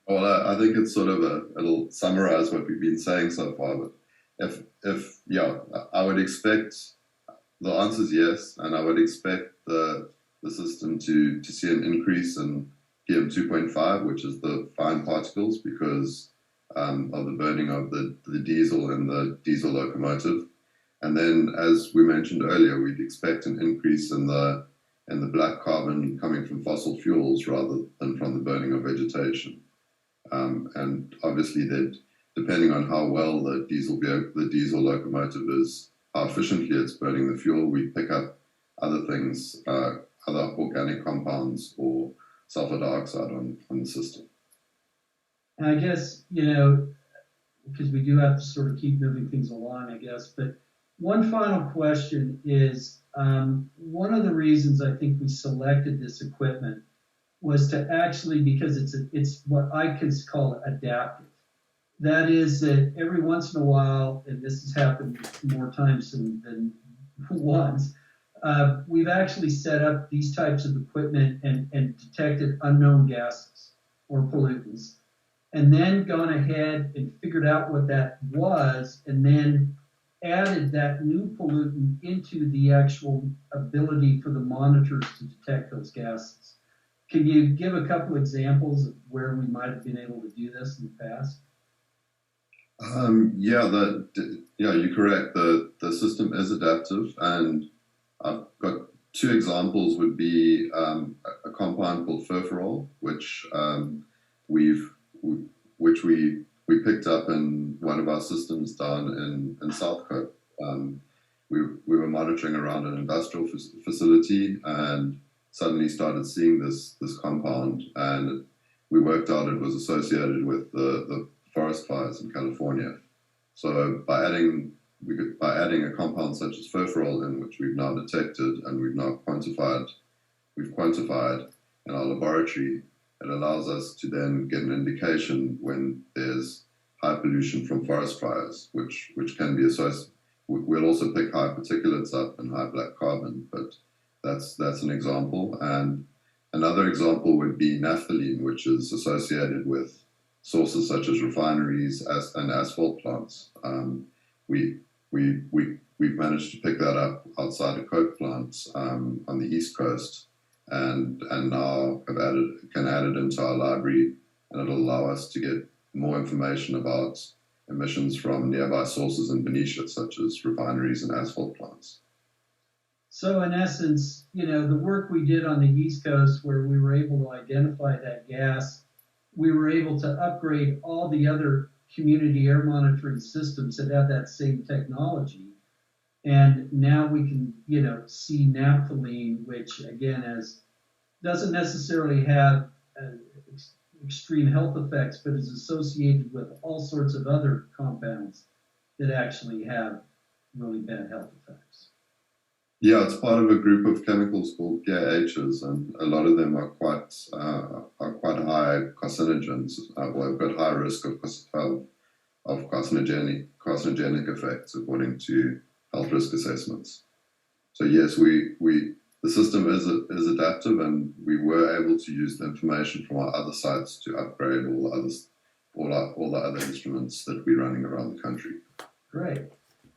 Well, I think it's sort of it'll summarize what we've been saying so far. But I would expect the answer is yes, and I would expect the system to see an increase in PM2.5, which is the fine particles, because of the burning of the diesel in the diesel locomotive. And then, as we mentioned earlier, we'd expect an increase in the black carbon coming from fossil fuels rather than from the burning of vegetation. And obviously, that depending on how well the diesel locomotive is, how efficiently it's burning the fuel, we pick up other things, other organic compounds or sulfur dioxide on the system. And I guess, because we do have to sort of keep moving things along, I guess, but one final question is, one of the reasons I think we selected this equipment was to actually, because it's what I can call adaptive. That is that every once in a while, and this has happened more times than once, we've actually set up these types of equipment and detected unknown gases or pollutants, and then gone ahead and figured out what that was, and then added that new pollutant into the actual ability for the monitors to detect those gases. Can you give a couple examples of where we might have been able to do this in the past? You're correct. The system is adaptive, and I've got two examples. Would be a compound called furfural, which we picked up in one of our systems down in South Coast. We were monitoring around an industrial facility and suddenly started seeing this compound, and we worked out it was associated with the forest fires in California. So by adding a compound such as furfural in, which we've now detected and we've quantified in our laboratory, it allows us to then get an indication when there's high pollution from forest fires, which can be associated. We'll also pick high particulates up and high black carbon, but that's an example. And another example would be naphthalene, which is associated with sources such as refineries and asphalt plants. We've managed to pick that up outside of coke plants on the East Coast, and now can add it into our library, and it'll allow us to get more information about emissions from nearby sources in Benicia, such as refineries and asphalt plants. So in essence, the work we did on the East Coast where we were able to identify that gas, we were able to upgrade all the other community air monitoring systems that have that same technology. And now we can, see naphthalene, which again doesn't necessarily have extreme health effects, but is associated with all sorts of other compounds that actually have really bad health effects. Yeah, it's part of a group of chemicals called PAHs, and a lot of them are quite high carcinogens. Have got high risk of carcinogenic effects according to health risk assessments. So yes, we the system is adaptive, and we were able to use the information from our other sites to upgrade all the other instruments that we're running around the country. Great.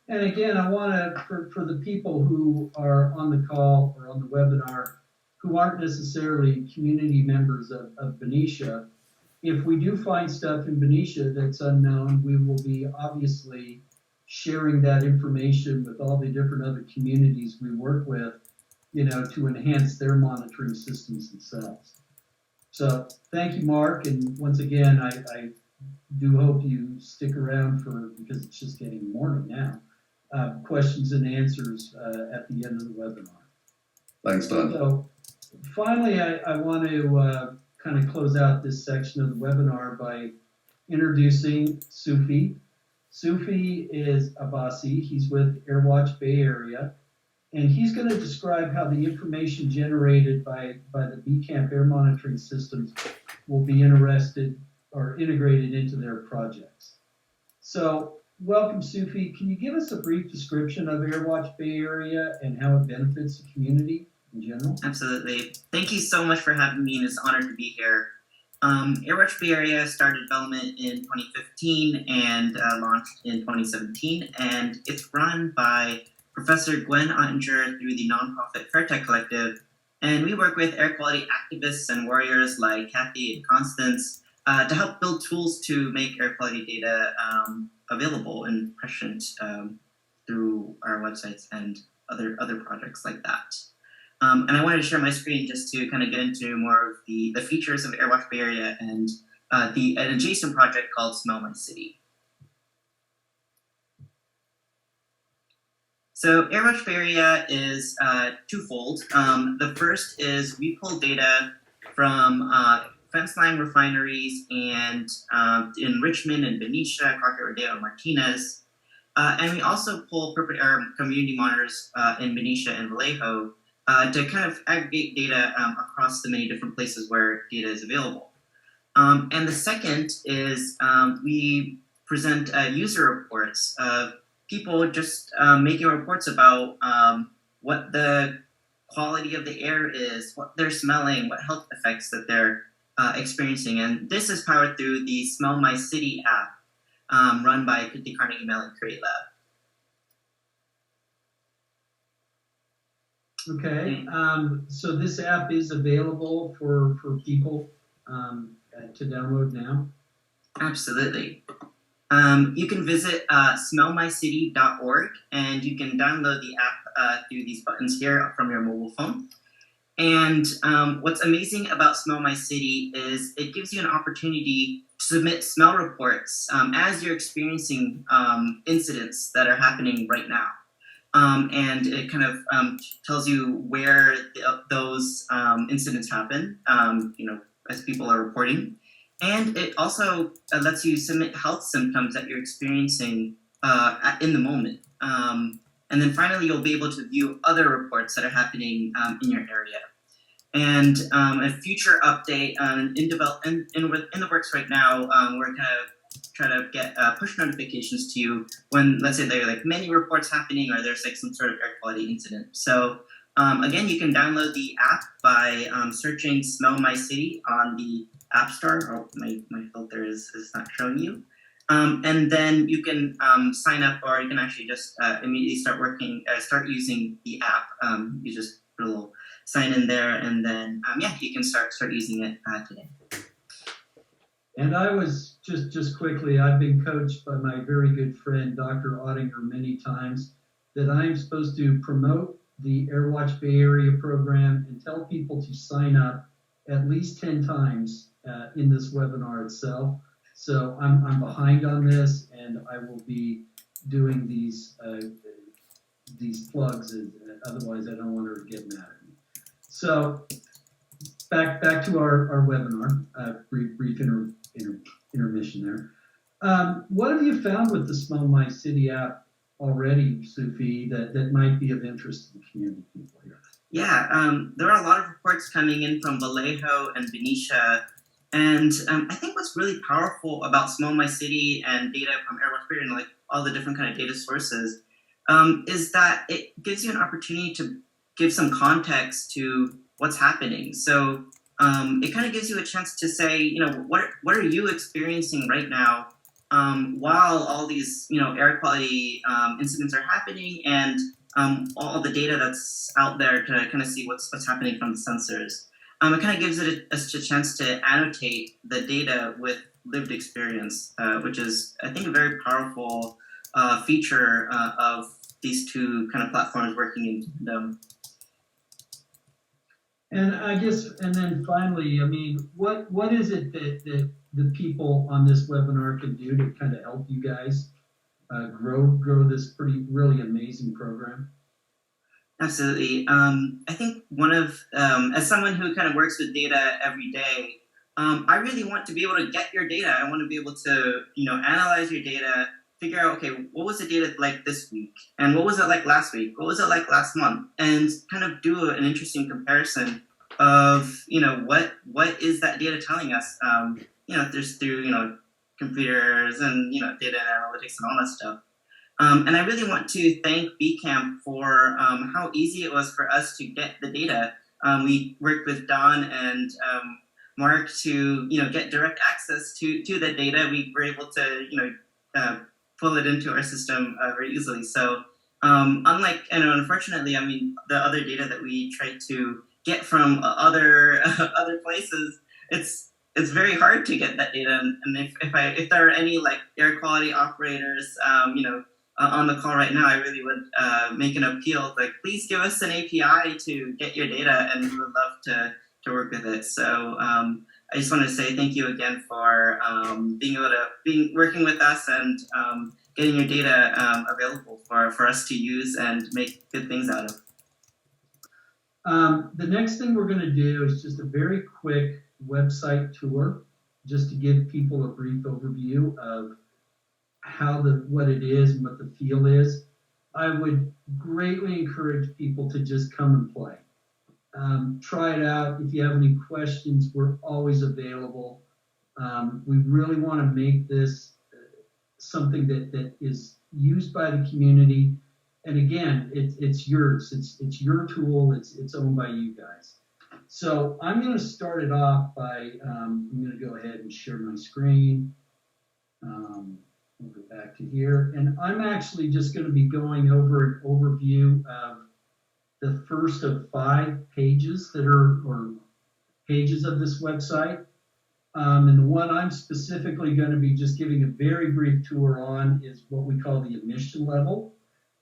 And again, I want to, for the people who are on the call or on the webinar who aren't necessarily community members of Benicia, if we do find stuff in Benicia that's unknown, we will be obviously sharing that information with all the different other communities we work with, to enhance their monitoring systems themselves. So thank you, Mark. And once again, I do hope you stick around because it's just getting morning now, questions and answers at the end of the webinar. Thanks, Don. So finally, I want to kind of close out this section of the webinar by introducing Sufi. Sufi is Abbasi. He's with Airwatch Bay Area. And he's going to describe how the information generated by the BCAMP air monitoring systems will be integrated into their projects. So, welcome, Sufi. Can you give us a brief description of Airwatch Bay Area and how it benefits the community in general? Absolutely. Thank you so much for having me, and it's an honor to be here. Airwatch Bay Area started development in 2015 and launched in 2017, and it's run by Professor Gwen Ottinger through the nonprofit Fairtech Collective, and we work with air quality activists and warriors like Kathy and Constance to help build tools to make air quality data available and prescient through our websites and other projects like that. And I wanted to share my screen just to kind of get into more of the features of Airwatch Bay Area and an adjacent project called Smell My City. So Airwatch Bay Area is twofold. The first is we pull data from fence line refineries and in Richmond and Benicia, Carter, Rodeo, Martinez. And we also pull community monitors in Benicia and Vallejo to kind of aggregate data across the many different places where data is available. And the second is we present user reports of people just making reports about what the quality of the air is, what they're smelling, what health effects that they're experiencing. And this is powered through the Smell My City app run by the Carnegie Mellon Create Lab. Okay, so this app is available for people to download now? Absolutely. You can visit smellmycity.org, and you can download the app through these buttons here from your mobile phone. And what's amazing about Smell My City is it gives you an opportunity to submit smell reports as you're experiencing incidents that are happening right now. And it kind of tells you where those incidents happen, as people are reporting. And it also lets you submit health symptoms that you're experiencing in the moment. And then finally, you'll be able to view other reports that are happening in your area. And a future update in the works right now, we're going to try to get push notifications to you when, let's say, there are like many reports happening or there's like some sort of air quality incident. So again, you can download the app by searching Smell My City on the App Store. Oh, my filter is not showing you. And then you can sign up, or you can actually just immediately start using the app. You just put a little sign in there, and then you can start using it today. And I was just quickly, I've been coached by my very good friend Dr. Ottinger many times that I'm supposed to promote the Airwatch Bay Area program and tell people to sign up at least 10 times in this webinar itself. So I'm behind on this, and I will be doing these plugs, and otherwise I don't want her to get mad at me. So back to our webinar, brief intermission there. What have you found with the Smell My City app already, Sufi, that might be of interest to the community people here? Yeah, there are a lot of reports coming in from Vallejo and Benicia. And I think what's really powerful about Smell My City and data from Airwatch Bay and like all the different kind of data sources is that it gives you an opportunity to give some context to what's happening. So it kind of gives you a chance to say, you know, what are you experiencing right now while all these, you know, air quality incidents are happening, and all the data that's out there to kind of see what's happening from the sensors. It kind of gives it a chance to annotate the data with lived experience, which is, I think, a very powerful feature of these two kind of platforms working in tandem. And I guess, and then finally, I mean, what is it that the people on this webinar can do to kind of help you guys grow this really amazing program? Absolutely. I think one of, as someone who kind of works with data every day, I really want to be able to get your data. I want to be able to, you know, analyze your data, figure out, okay, what was the data like this week? And what was it like last week? What was it like last month? And kind of do an interesting comparison of, you know, what is that data telling us? You know, there's through, you know, computers and, you know, data analytics and all that stuff. And I really want to thank BCAMP for how easy it was for us to get the data. We worked with Don and Mark to, you know, get direct access to the data. We were able to, you know, pull it into our system very easily. So unlike, and unfortunately, I mean, the other data that we tried to get from other places, it's very hard to get that data. And if there are any like air quality operators, you know, on the call right now, I really would make an appeal, like, please give us an API to get your data, and we would love to work with it. So I just want to say thank you again for working with us and getting your data available for us to use and make good things out of. The next thing we're going to do is just a very quick website tour, just to give people a brief overview of what it is and what the feel is. I would greatly encourage people to just come and play. Try it out. If you have any questions, we're always available. We really want to make this something that is used by the community. And again, it's yours. It's your tool. It's owned by you guys. So I'm going to start it off by, I'm going to go ahead and share my screen. We'll go back to here. And I'm actually just going to be going over an overview of the first of 5 pages or pages of this website. And the one I'm specifically going to be just giving a very brief tour on is what we call the emission level.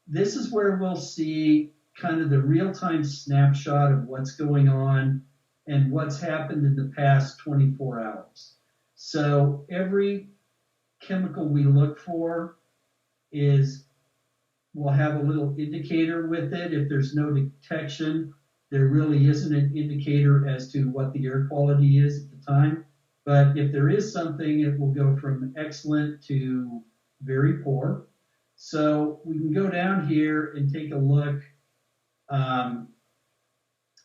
This is where we'll see kind of the real-time snapshot of what's going on and what's happened in the past 24 hours. So every chemical we look for will have a little indicator with it. If there's no detection, there really isn't an indicator as to what the air quality is at the time. But if there is something, it will go from excellent to very poor. So we can go down here and take a look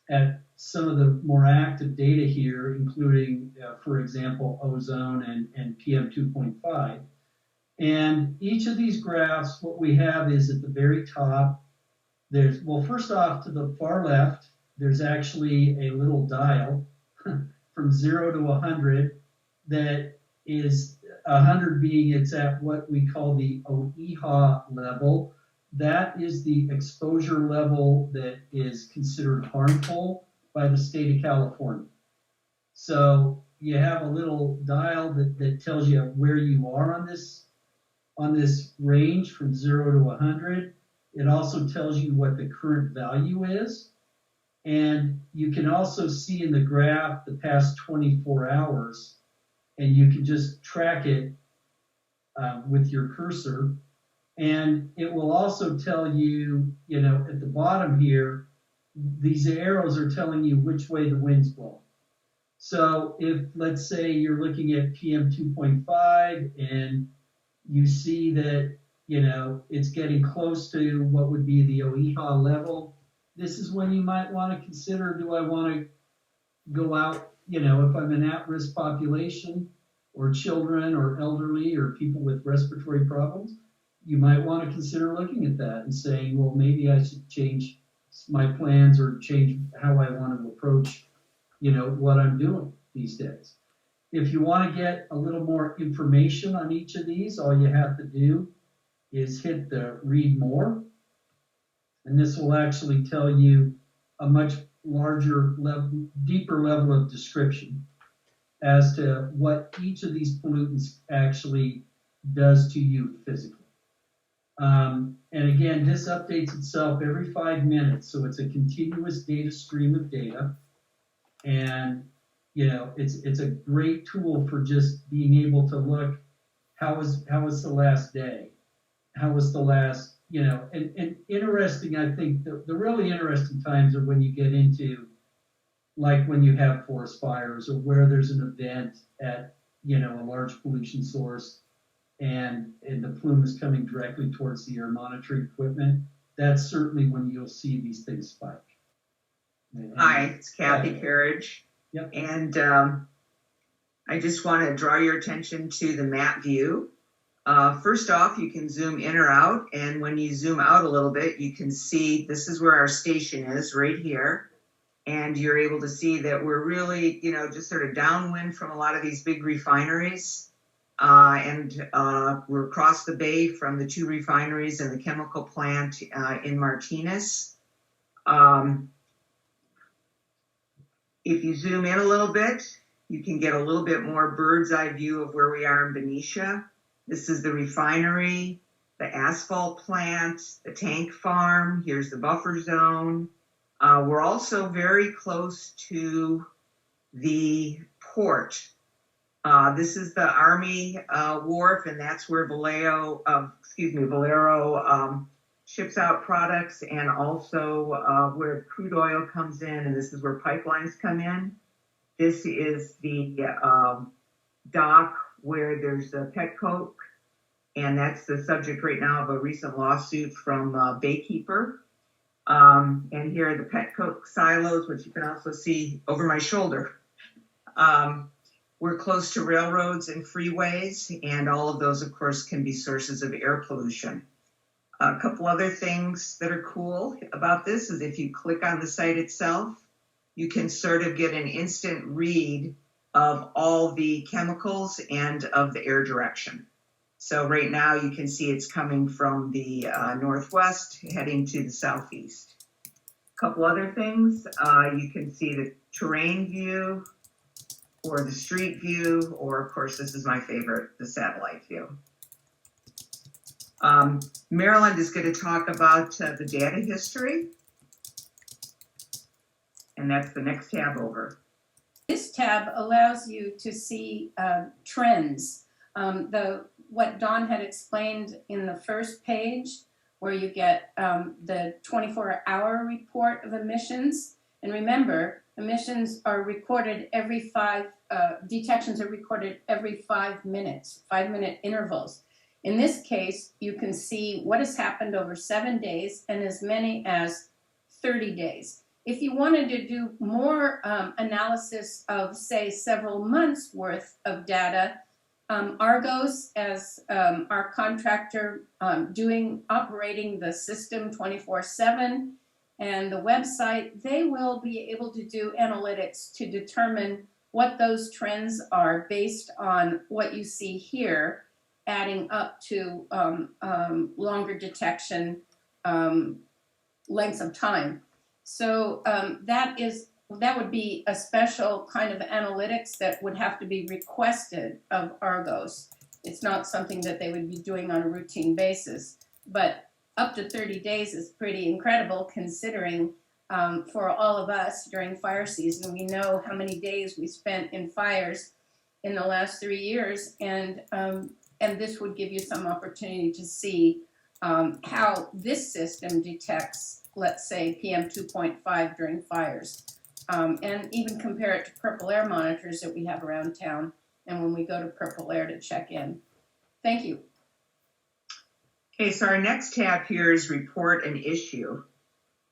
at some of the more active data here, including, for example, ozone and PM 2.5. And each of these graphs, what we have is at the very top, first off, to the far left, there's actually a little dial from 0 to 100 that is 100 being it's at what we call the OEHA level. That is the exposure level that is considered harmful by the state of California. So you have a little dial that tells you where you are on this range from 0 to 100. It also tells you what the current value is. And you can also see in the graph the past 24 hours, and you can just track it with your cursor. And it will also tell you, at the bottom here, these arrows are telling you which way the wind's blowing. So if, let's say, you're looking at PM 2.5 and you see that, it's getting close to what would be the OEHA level, this is when you might want to consider, do I want to go out, if I'm an at-risk population or children or elderly or people with respiratory problems, you might want to consider looking at that and saying, well, maybe I should change my plans or change how I want to approach, what I'm doing these days. If you want to get a little more information on each of these, all you have to do is hit the read more. And this will actually tell you a much larger level, deeper level of description as to what each of these pollutants actually does to you physically. And again, this updates itself every 5 minutes, so it's a continuous data stream of data. And it's a great tool for just being able to look, how was the last day? How was the last, and interesting, I think the really interesting times are when you get into, like when you have forest fires or where there's an event at, a large pollution source and the plume is coming directly towards the air monitoring equipment. That's certainly when you'll see these things spike. Hi, it's Kathy Carriage. Yep. And I just want to draw your attention to the map view. First off, you can zoom in or out, and when you zoom out a little bit, you can see this is where our station is, right here. And you're able to see that we're really, just sort of downwind from a lot of these big refineries. And we're across the bay from the 2 refineries and the chemical plant in Martinez. If you zoom in a little bit, you can get a little bit more bird's eye view of where we are in Benicia. This is the refinery, the asphalt plant, the tank farm. Here's the buffer zone. We're also very close to the port. This is the Army wharf, and that's where Valero ships out products, and also where crude oil comes in, and this is where pipelines come in. This is the dock where there's a Petcoke, and that's the subject right now of a recent lawsuit from Baykeeper. And here are the Petcoke silos, which you can also see over my shoulder. We're close to railroads and freeways, and all of those, of course, can be sources of air pollution. A couple other things that are cool about this is if you click on the site itself, you can sort of get an instant read of all the chemicals and of the air direction. So right now you can see it's coming from the northwest heading to the southeast. A couple other things, you can see the terrain view or the street view, or of course this is my favorite, the satellite view. Marilyn is going to talk about the data history, and that's the next tab over. This tab allows you to see trends. What Dawn had explained in the first page, where you get the 24-hour report of emissions. And remember, emissions are recorded every detections are recorded every 5 minutes, 5-minute intervals. In this case, you can see what has happened over 7 days and as many as 30 days. If you wanted to do more analysis of, say, several months worth of data, Argos, as our contractor operating the system 24/7, and the website, they will be able to do analytics to determine what those trends are based on what you see here, adding up to longer detection lengths of time. So that would be a special kind of analytics that would have to be requested of Argos. It's not something that they would be doing on a routine basis, but up to 30 days is pretty incredible considering for all of us during fire season, we know how many days we spent in fires in the last 3 years, and this would give you some opportunity to see how this system detects, let's say, PM 2.5 during fires, and even compare it to purple air monitors that we have around town, and when we go to purple air to check in. Thank you. Okay, so our next tab here is report an issue.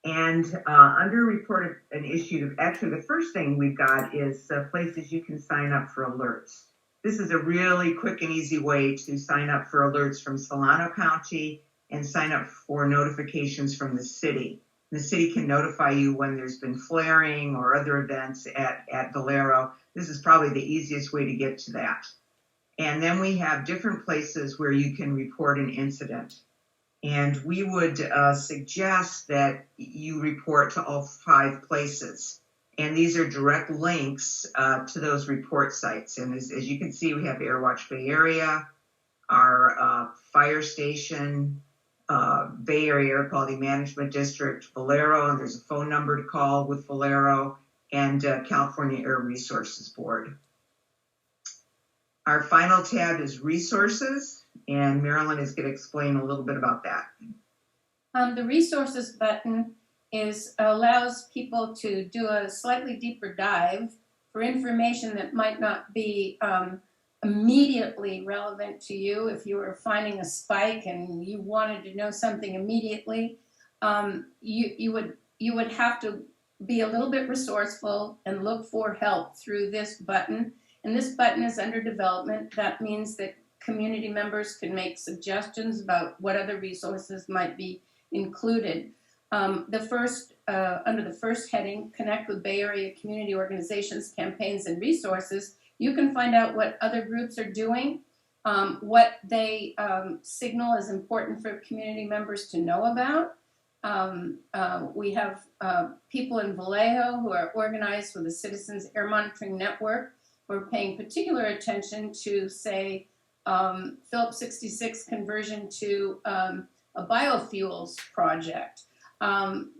And under report an issue, actually the first thing we've got is places you can sign up for alerts. This is a really quick and easy way to sign up for alerts from Solano County and sign up for notifications from the city. The city can notify you when there's been flaring or other events at Valero. This is probably the easiest way to get to that. And then we have different places where you can report an incident. And we would suggest that you report to all 5 places. And these are direct links to those report sites. And as you can see, we have Airwatch Bay Area, our fire station, Bay Area Air Quality Management District, Valero, and there's a phone number to call with Valero, and California Air Resources Board. Our final tab is resources, and Marilyn is going to explain a little bit about that. The resources button allows people to do a slightly deeper dive for information that might not be immediately relevant to you. If you were finding a spike and you wanted to know something immediately, you would have to be a little bit resourceful and look for help through this button. And this button is under development. That means that community members can make suggestions about what other resources might be included. Under the first heading, Connect with Bay Area Community Organizations, Campaigns, and Resources, you can find out what other groups are doing, what they signal as important for community members to know about. We have people in Vallejo who are organized with the Citizens Air Monitoring Network who are paying particular attention to, say, Phillips 66 conversion to a biofuels project. And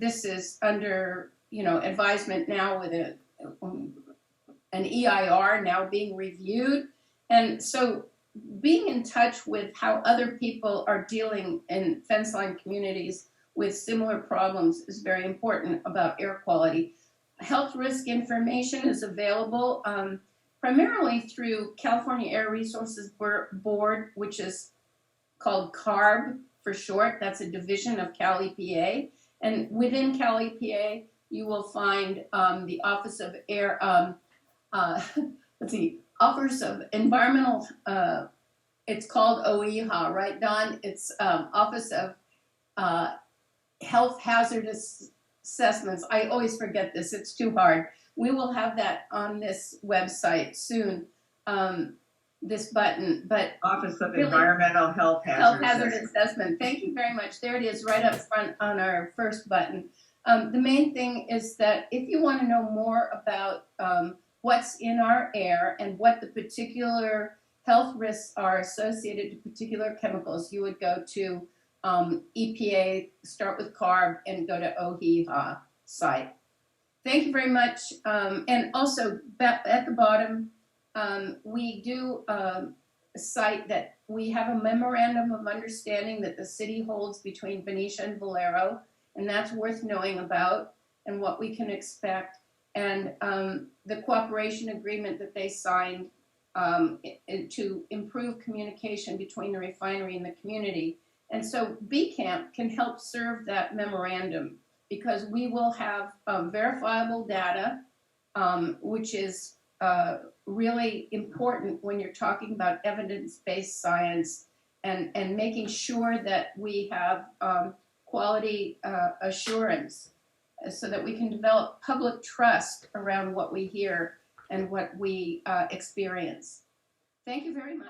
this is under, advisement now with an EIR now being reviewed. And so being in touch with how other people are dealing in fence line communities with similar problems is very important about air quality. Health risk information is available primarily through California Air Resources Board, which is called CARB for short. That's a division of Cal EPA. And within Cal EPA, you will find the Office of Office of Environmental, it's called OEHA, right, Don? It's Office of Health Hazardous Assessments. I always forget this, it's too hard. We will have that on this website soon, this button, but Office of really, Environmental Health Hazard Assessment. Thank you very much. There it is right up front on our first button. The main thing is that if you want to know more about what's in our air and what the particular health risks are associated to particular chemicals, you would go to EPA, start with CARB, and go to OEHA site. Thank you very much. And also, at the bottom, we do cite that we have a memorandum of understanding that the city holds between Benicia and Valero, and that's worth knowing about and what we can expect. And the cooperation agreement that they signed to improve communication between the refinery and the community. And so BCAMP can help serve that memorandum because we will have verifiable data, which is really important when you're talking about evidence-based science and making sure that we have quality assurance so that we can develop public trust around what we hear and what we experience. Thank you very much.